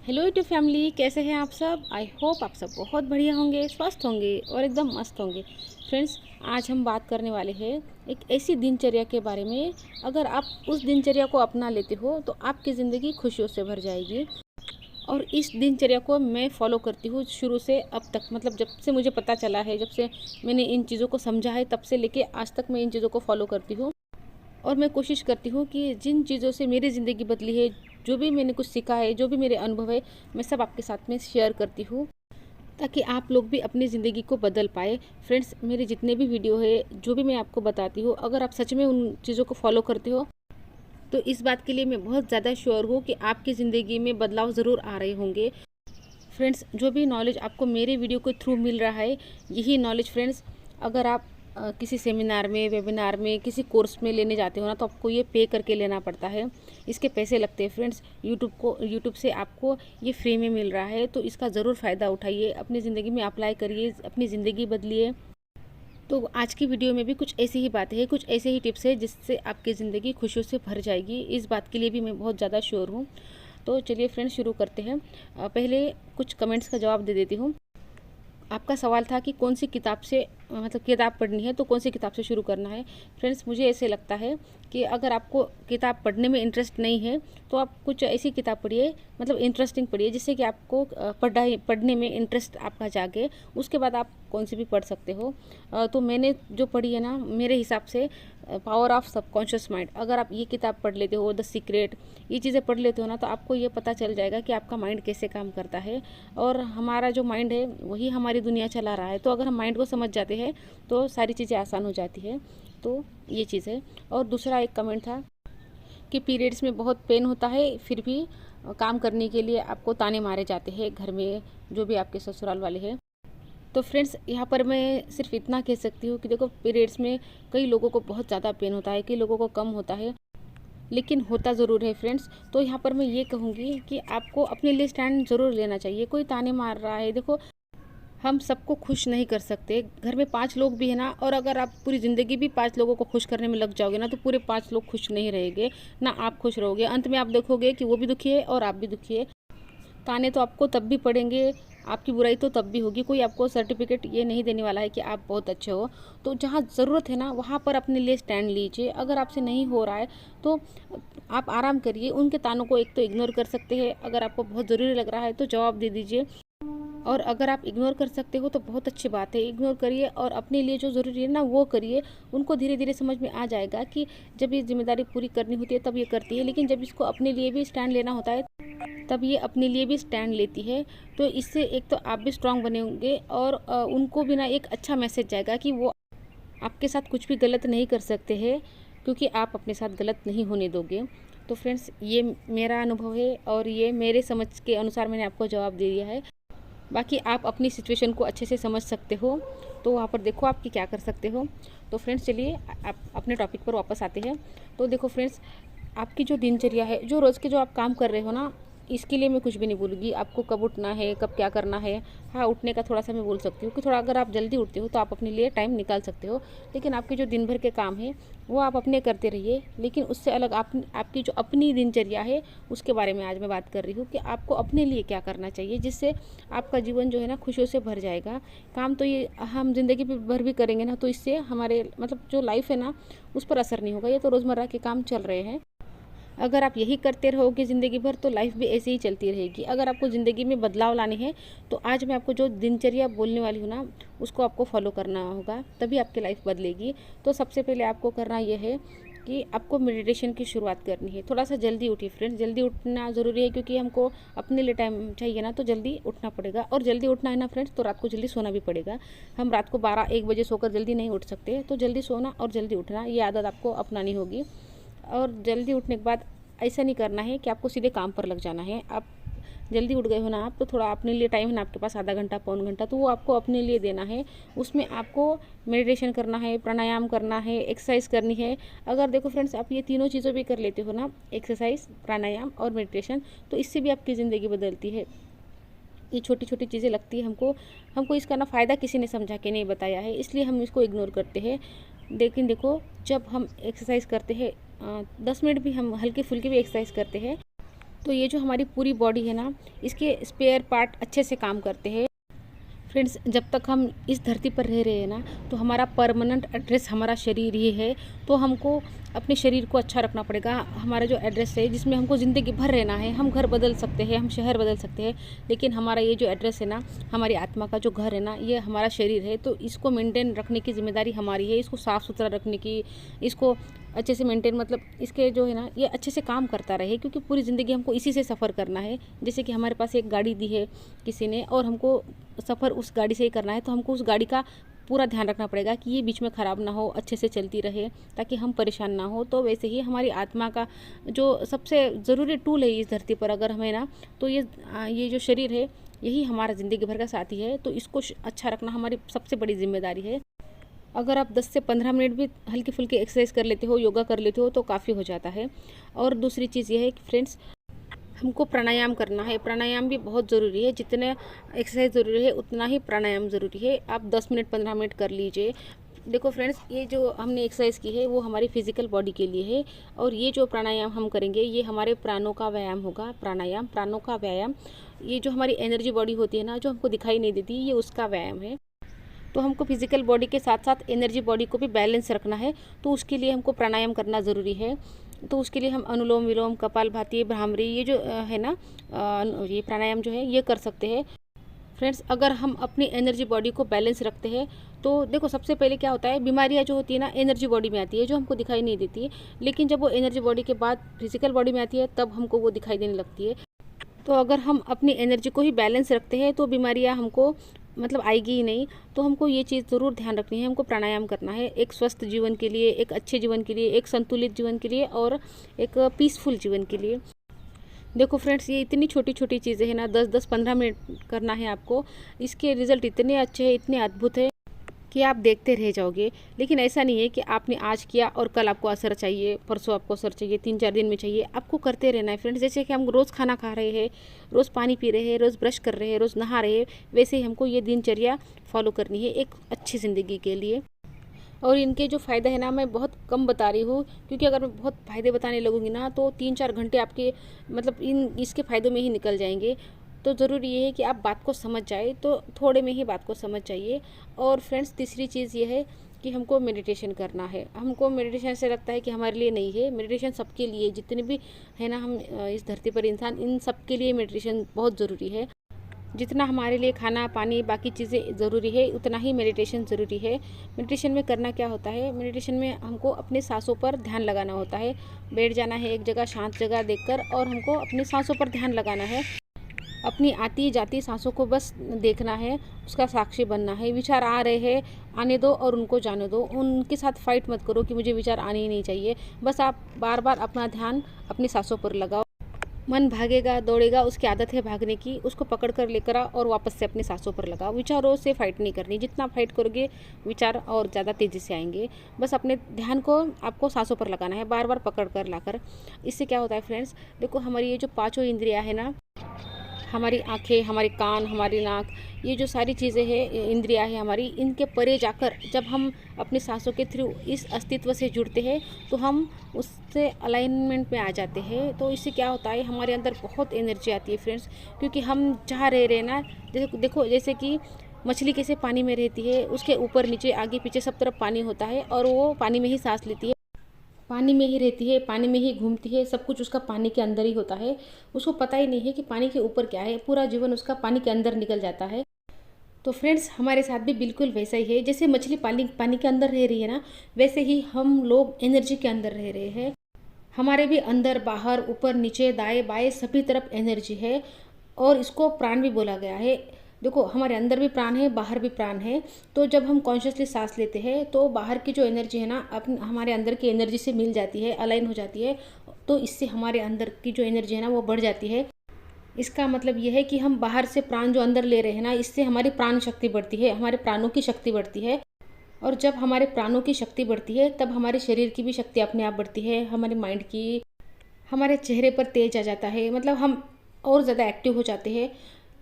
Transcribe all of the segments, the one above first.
Hello YouTube family, कैसे हैं आप सब। आई होप आप सब बहुत बढ़िया होंगे, स्वस्थ होंगे और एकदम मस्त होंगे। फ्रेंड्स, आज हम बात करने वाले हैं एक ऐसी दिनचर्या के बारे में। अगर आप उस दिनचर्या को अपना लेते हो तो आपकी ज़िंदगी खुशियों से भर जाएगी। और इस दिनचर्या को मैं फॉलो करती हूँ शुरू से अब तक, मतलब जब से मुझे पता चला है, जब से मैंने इन चीज़ों को समझा है, तब से लेके आज तक मैं इन चीज़ों को फॉलो करती हूँ। और मैं कोशिश करती हूँ कि जिन चीज़ों से मेरी ज़िंदगी बदली है, जो भी मैंने कुछ सीखा है, जो भी मेरे अनुभव है, मैं सब आपके साथ में शेयर करती हूँ, ताकि आप लोग भी अपनी ज़िंदगी को बदल पाए। फ्रेंड्स, मेरे जितने भी वीडियो है, जो भी मैं आपको बताती हूँ, अगर आप सच में उन चीज़ों को फॉलो करते हो तो इस बात के लिए मैं बहुत ज़्यादा श्योर हूँ कि आपकी ज़िंदगी में बदलाव ज़रूर आ रहे होंगे। फ्रेंड्स, जो भी नॉलेज आपको मेरे वीडियो के थ्रू मिल रहा है, यही नॉलेज फ्रेंड्स, अगर आप किसी सेमिनार में, वेबिनार में, किसी कोर्स में लेने जाते हो ना, तो आपको ये पे करके लेना पड़ता है। इसके पैसे लगते हैं फ्रेंड्स। यूट्यूब से आपको ये फ्री में मिल रहा है, तो इसका ज़रूर फ़ायदा उठाइए, अपनी ज़िंदगी में अप्लाई करिए, अपनी ज़िंदगी बदलिए। तो आज की वीडियो में भी कुछ ऐसी ही बातें हैं, कुछ ऐसे ही टिप्स है जिससे आपकी ज़िंदगी खुशियों से भर जाएगी। इस बात के लिए भी मैं बहुत ज़्यादा श्योर हूँ। तो चलिए फ्रेंड्स, शुरू करते हैं। पहले कुछ कमेंट्स का जवाब दे देती हूँ। आपका सवाल था कि कौन सी किताब से, मतलब किताब पढ़नी है तो कौन सी किताब से शुरू करना है। फ्रेंड्स, मुझे ऐसे लगता है कि अगर आपको किताब पढ़ने में इंटरेस्ट नहीं है तो आप कुछ ऐसी किताब पढ़िए, मतलब इंटरेस्टिंग पढ़िए, जिससे कि आपको पढ़ने में इंटरेस्ट आपका जागे। उसके बाद आप कौन सी भी पढ़ सकते हो। तो मैंने जो पढ़ी है ना, मेरे हिसाब से पावर ऑफ सबकॉन्शियस माइंड, अगर आप ये किताब पढ़ लेते हो, द सीक्रेट, ये चीज़ें पढ़ लेते हो ना, तो आपको ये पता चल जाएगा कि आपका माइंड कैसे काम करता है। और हमारा जो माइंड है वही हमारी दुनिया चला रहा है। तो अगर हम माइंड को समझ जाते हैं तो सारी चीज़ें आसान हो जाती है। तो ये चीज़ है। और दूसरा एक कमेंट था कि पीरियड्स में बहुत पेन होता है, फिर भी काम करने के लिए आपको ताने मारे जाते हैं घर में, जो भी आपके ससुराल वाले हैं। तो फ्रेंड्स, यहाँ पर मैं सिर्फ इतना कह सकती हूँ कि देखो, पीरियड्स में कई लोगों को बहुत ज़्यादा पेन होता है, कई लोगों को कम होता है, लेकिन होता ज़रूर है फ्रेंड्स। तो यहाँ पर मैं ये कहूँगी कि आपको अपने लिए स्टैंड ज़रूर लेना चाहिए। कोई ताने मार रहा है, देखो, हम सबको खुश नहीं कर सकते। घर में 5 लोग भी है ना, और अगर आप पूरी ज़िंदगी भी 5 लोगों को खुश करने में लग जाओगे ना, तो पूरे 5 लोग खुश नहीं रहेंगे, ना आप खुश रहोगे। अंत में आप देखोगे कि वो भी दुखी है और आप भी दुखी है। ताने तो आपको तब भी पड़ेंगे, आपकी बुराई तो तब भी होगी। कोई आपको सर्टिफिकेट ये नहीं देने वाला है कि आप बहुत अच्छे हो। तो जहाँ ज़रूरत है ना, वहाँ पर अपने लिए स्टैंड लीजिए। अगर आपसे नहीं हो रहा है तो आप आराम करिए। उनके तानों को एक तो इग्नोर कर सकते हैं, अगर आपको बहुत ज़रूरी लग रहा है तो जवाब दे दीजिए। और अगर आप इग्नोर कर सकते हो तो बहुत अच्छी बात है, इग्नोर करिए और अपने लिए जो ज़रूरी है ना वो करिए। उनको धीरे धीरे समझ में आ जाएगा कि जब ये जिम्मेदारी पूरी करनी होती है तब ये करती है, लेकिन जब इसको अपने लिए भी स्टैंड लेना होता है तब ये अपने लिए भी स्टैंड लेती है। तो इससे एक तो आप भी स्ट्रांग बनेंगे और उनको भी ना एक अच्छा मैसेज जाएगा कि वो आपके साथ कुछ भी गलत नहीं कर सकते हैं, क्योंकि आप अपने साथ गलत नहीं होने दोगे। तो फ्रेंड्स, ये मेरा अनुभव है और ये मेरे समझ के अनुसार मैंने आपको जवाब दे दिया है। बाकी आप अपनी सिचुएशन को अच्छे से समझ सकते हो, तो वहाँ पर देखो आप कि क्या कर सकते हो। तो फ्रेंड्स, चलिए आप अपने टॉपिक पर वापस आते हैं। तो देखो फ्रेंड्स, आपकी जो दिनचर्या है, जो रोज़ के जो आप काम कर रहे हो ना, इसके लिए मैं कुछ भी नहीं बोलूँगी आपको, कब उठना है, कब क्या करना है। हाँ, उठने का थोड़ा सा मैं बोल सकती हूँ कि थोड़ा अगर आप जल्दी उठते हो तो आप अपने लिए टाइम निकाल सकते हो, लेकिन आपके जो दिन भर के काम है वो आप अपने करते रहिए। लेकिन उससे अलग आपकी जो अपनी दिनचर्या है उसके बारे में आज मैं बात कर रही हूँ कि आपको अपने लिए क्या करना चाहिए, जिससे आपका जीवन जो है ना खुशियों से भर जाएगा। काम तो ये हम ज़िंदगी भर भी करेंगे ना, तो इससे हमारे मतलब जो लाइफ है ना उस पर असर नहीं होगा। ये तो रोज़मर्रा के काम चल रहे हैं। अगर आप यही करते रहोगे ज़िंदगी भर तो लाइफ भी ऐसे ही चलती रहेगी। अगर आपको ज़िंदगी में बदलाव लाने हैं तो आज मैं आपको जो दिनचर्या बोलने वाली हूँ ना, उसको आपको फॉलो करना होगा, तभी आपकी लाइफ बदलेगी। तो सबसे पहले आपको करना यह है कि आपको मेडिटेशन की शुरुआत करनी है। थोड़ा सा जल्दी उठिए फ्रेंड्स, जल्दी उठना ज़रूरी है, क्योंकि हमको अपने लिए टाइम चाहिए ना, तो जल्दी उठना पड़ेगा। और जल्दी उठना है ना फ्रेंड्स, तो रात को जल्दी सोना भी पड़ेगा। हम रात को 12-1 बजे सोकर जल्दी नहीं उठ सकते, तो जल्दी सोना और जल्दी उठना, ये आदत आपको अपनानी होगी। और जल्दी उठने के बाद ऐसा नहीं करना है कि आपको सीधे काम पर लग जाना है। आप जल्दी उठ गए हो ना आप, तो थोड़ा अपने लिए टाइम है ना आपके पास, आधा घंटा पौन घंटा, तो वो आपको अपने लिए देना है। उसमें आपको मेडिटेशन करना है, प्राणायाम करना है, एक्सरसाइज करनी है। अगर देखो फ्रेंड्स, आप ये तीनों चीज़ें भी कर लेते हो ना, एक्सरसाइज, प्राणायाम और मेडिटेशन, तो इससे भी आपकी ज़िंदगी बदलती है। ये छोटी छोटी चीज़ें लगती है हमको हमको इसका ना फ़ायदा किसी ने समझा के नहीं बताया है, इसलिए हम इसको इग्नोर करते हैं। लेकिन देखो, जब हम एक्सरसाइज करते हैं, 10 मिनट भी हम हल्की फुल्की भी एक्सरसाइज करते हैं, तो ये जो हमारी पूरी बॉडी है ना, इसके स्पेयर पार्ट अच्छे से काम करते हैं। फ्रेंड्स, जब तक हम इस धरती पर रह रहे हैं ना, तो हमारा परमानेंट एड्रेस हमारा शरीर ही है। तो हमको अपने शरीर को अच्छा रखना पड़ेगा। हमारा जो एड्रेस है, जिसमें हमको ज़िंदगी भर रहना है, हम घर बदल सकते हैं, हम शहर बदल सकते हैं, लेकिन हमारा ये जो एड्रेस है ना, हमारी आत्मा का जो घर है ना, ये हमारा शरीर है। तो इसको मेंटेन रखने की जिम्मेदारी हमारी है। इसको साफ़ सुथरा रखने की, इसको अच्छे से मेंटेन, मतलब इसके जो है ना, ये अच्छे से काम करता रहे, क्योंकि पूरी ज़िंदगी हमको इसी से सफ़र करना है। जैसे कि हमारे पास एक गाड़ी दी है किसी ने, और हमको सफ़र उस गाड़ी से ही करना है, तो हमको उस गाड़ी का पूरा ध्यान रखना पड़ेगा कि ये बीच में ख़राब ना हो, अच्छे से चलती रहे, ताकि हम परेशान ना हो। तो वैसे ही हमारी आत्मा का जो सबसे ज़रूरी टूल है इस धरती पर अगर हमें ना, तो ये जो शरीर है, यही हमारा ज़िंदगी भर का साथी है। तो इसको अच्छा रखना हमारी सबसे बड़ी जिम्मेदारी है। अगर आप 10 से 15 मिनट भी हल्की फुल्की एक्सरसाइज कर लेते हो, योगा कर लेते हो, तो काफ़ी हो जाता है। और दूसरी चीज़ ये है कि फ्रेंड्स, हमको प्राणायाम करना है। प्राणायाम भी बहुत ज़रूरी है। जितना एक्सरसाइज ज़रूरी है, उतना ही प्राणायाम ज़रूरी है। आप 10 मिनट 15 मिनट कर लीजिए। देखो फ्रेंड्स, ये जो हमने एक्सरसाइज की है, वो हमारी फिजिकल बॉडी के लिए है, और ये जो प्राणायाम हम करेंगे, ये हमारे प्राणों का व्यायाम होगा। प्राणायाम, प्राणों का व्यायाम। ये जो हमारी एनर्जी बॉडी होती है ना, जो हमको दिखाई नहीं देती, ये उसका व्यायाम है। तो हमको फिजिकल बॉडी के साथ साथ एनर्जी बॉडी को भी बैलेंस रखना है। तो उसके लिए हमको प्राणायाम करना ज़रूरी है। तो उसके लिए हम अनुलोम विलोम, कपालभाति, भ्रामरी, ये जो है ना, ये प्राणायाम जो है, ये कर सकते हैं। फ्रेंड्स, अगर हम अपनी एनर्जी बॉडी को बैलेंस रखते हैं, तो देखो सबसे पहले क्या होता है, बीमारियां जो होती है ना, एनर्जी बॉडी में आती है, जो हमको दिखाई नहीं देती है। लेकिन जब वो एनर्जी बॉडी के बाद फिजिकल बॉडी में आती है, तब हमको वो दिखाई देने लगती है। तो अगर हम अपनी एनर्जी को ही बैलेंस रखते हैं, तो बीमारियां हमको मतलब आएगी ही नहीं। तो हमको ये चीज़ ज़रूर ध्यान रखनी है, हमको प्राणायाम करना है एक स्वस्थ जीवन के लिए, एक अच्छे जीवन के लिए, एक संतुलित जीवन के लिए, और एक पीसफुल जीवन के लिए। देखो फ्रेंड्स, ये इतनी छोटी छोटी चीज़ें हैं ना, 10-10 15 मिनट करना है आपको। इसके रिज़ल्ट इतने अच्छे हैं, इतने अद्भुत है कि आप देखते रह जाओगे। लेकिन ऐसा नहीं है कि आपने आज किया और कल आपको असर चाहिए, परसों आपको असर चाहिए, 3-4 दिन में चाहिए। आपको करते रहना है फ्रेंड्स। जैसे कि हम रोज़ खाना खा रहे हैं, रोज़ पानी पी रहे हैं, रोज़ ब्रश कर रहे हैं, रोज़ नहा रहे हैं, वैसे ही हमको ये दिनचर्या फॉलो करनी है एक अच्छी ज़िंदगी के लिए। और इनके जो फ़ायदे हैं ना, मैं बहुत कम बता रही हूँ, क्योंकि अगर मैं बहुत फ़ायदे बताने लगूंगी ना, तो 3-4 घंटे आपके मतलब इसके फ़ायदों में ही निकल जाएंगे। तो ज़रूरी ये है कि आप बात को समझ जाए, तो थोड़े में ही बात को समझ जाइए। और फ्रेंड्स, तीसरी चीज़ ये है कि हमको मेडिटेशन करना है। हमको मेडिटेशन से लगता है कि हमारे लिए नहीं है, मेडिटेशन सबके लिए, जितने भी है ना हम इस धरती पर इंसान, इन सब के लिए मेडिटेशन बहुत ज़रूरी है। जितना हमारे लिए खाना पानी बाकी चीज़ें ज़रूरी है, उतना ही मेडिटेशन ज़रूरी है। मेडिटेशन में करना क्या होता है, मेडिटेशन में हमको अपने सांसों पर ध्यान लगाना होता है। बैठ जाना है एक जगह, शांत जगह देखकर, और हमको अपने सांसों पर ध्यान लगाना है। अपनी आती जाती सांसों को बस देखना है, उसका साक्षी बनना है। विचार आ रहे हैं, आने दो और उनको जाने दो। उनके साथ फाइट मत करो कि मुझे विचार आने ही नहीं चाहिए। बस आप बार बार अपना ध्यान अपनी सांसों पर लगाओ। मन भागेगा दौड़ेगा, उसकी आदत है भागने की, उसको पकड़ कर लेकर आओ और वापस से अपनी सांसों पर लगाओ। विचारों से फाइट नहीं करनी, जितना फाइट करोगे विचार और ज़्यादा तेज़ी से आएंगे। बस अपने ध्यान को आपको सांसों पर लगाना है, बार बार पकड़ कर लाकर। इससे क्या होता है फ्रेंड्स, देखो हमारी ये जो पांचों इंद्रियां है ना, हमारी आँखें, हमारे कान, हमारी नाक, ये जो सारी चीज़ें हैं, इंद्रियां है हमारी, इनके परे जाकर जब हम अपनी सांसों के थ्रू इस अस्तित्व से जुड़ते हैं, तो हम उससे अलाइनमेंट में आ जाते हैं। तो इससे क्या होता है, हमारे अंदर बहुत एनर्जी आती है फ्रेंड्स, क्योंकि हम जहाँ रह रहे हैं ना, जैसे देखो, जैसे कि मछली कैसे पानी में रहती है, उसके ऊपर नीचे आगे पीछे सब तरफ पानी होता है, और वो पानी में ही सांस लेती है, पानी में ही रहती है, पानी में ही घूमती है, सब कुछ उसका पानी के अंदर ही होता है। उसको पता ही नहीं है कि पानी के ऊपर क्या है, पूरा जीवन उसका पानी के अंदर निकल जाता है। तो फ्रेंड्स, हमारे साथ भी बिल्कुल वैसा ही है। जैसे मछली पानी पानी के अंदर रह रही है ना, वैसे ही हम लोग एनर्जी के अंदर रह रहे हैं। हमारे भी अंदर बाहर ऊपर नीचे दाएं बाएं सभी तरफ एनर्जी है, और इसको प्राण भी बोला गया है। देखो, हमारे अंदर भी प्राण है, बाहर भी प्राण है। तो जब हम कॉन्शियसली सांस लेते हैं, तो बाहर की जो एनर्जी है ना, हमारे अंदर की एनर्जी से मिल जाती है, अलाइन हो जाती है। तो इससे हमारे अंदर की जो एनर्जी है ना, वो बढ़ जाती है। इसका मतलब यह है कि हम बाहर से प्राण जो अंदर ले रहे हैं ना, इससे हमारी प्राण शक्ति बढ़ती है, हमारे प्राणों की शक्ति बढ़ती है। और जब हमारे प्राणों की शक्ति बढ़ती है, तब हमारे शरीर की भी शक्ति अपने आप बढ़ती है, हमारे माइंड की, हमारे चेहरे पर तेज आ जाता है, मतलब हम और ज़्यादा एक्टिव हो जाते हैं।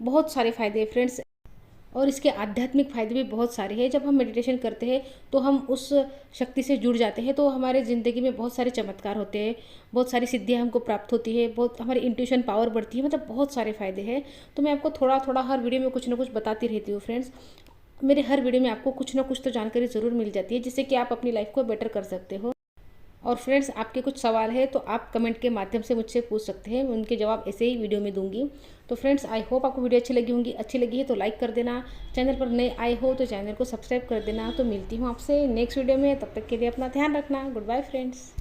बहुत सारे फ़ायदे हैं फ्रेंड्स। और इसके आध्यात्मिक फ़ायदे भी बहुत सारे हैं। जब हम मेडिटेशन करते हैं तो हम उस शक्ति से जुड़ जाते हैं, तो हमारे ज़िंदगी में बहुत सारे चमत्कार होते हैं, बहुत सारी सिद्धियाँ हमको प्राप्त होती है, बहुत हमारी इंट्यूशन पावर बढ़ती है, मतलब बहुत सारे फ़ायदे हैं। तो मैं आपको थोड़ा थोड़ा हर वीडियो में कुछ ना कुछ बताती रहती हूँ फ्रेंड्स। मेरे हर वीडियो में आपको कुछ ना कुछ तो जानकारी ज़रूर मिल जाती है, जिससे कि आप अपनी लाइफ को बेटर कर सकते हो। और फ्रेंड्स, आपके कुछ सवाल है तो आप कमेंट के माध्यम से मुझसे पूछ सकते हैं, मैं उनके जवाब ऐसे ही वीडियो में दूंगी। तो फ्रेंड्स, आई होप आपको वीडियो अच्छी लगी होंगी। अच्छी लगी है तो लाइक कर देना, चैनल पर नए आए हो तो चैनल को सब्सक्राइब कर देना। तो मिलती हूँ आपसे नेक्स्ट वीडियो में, तब तक के लिए अपना ध्यान रखना। Goodbye friends.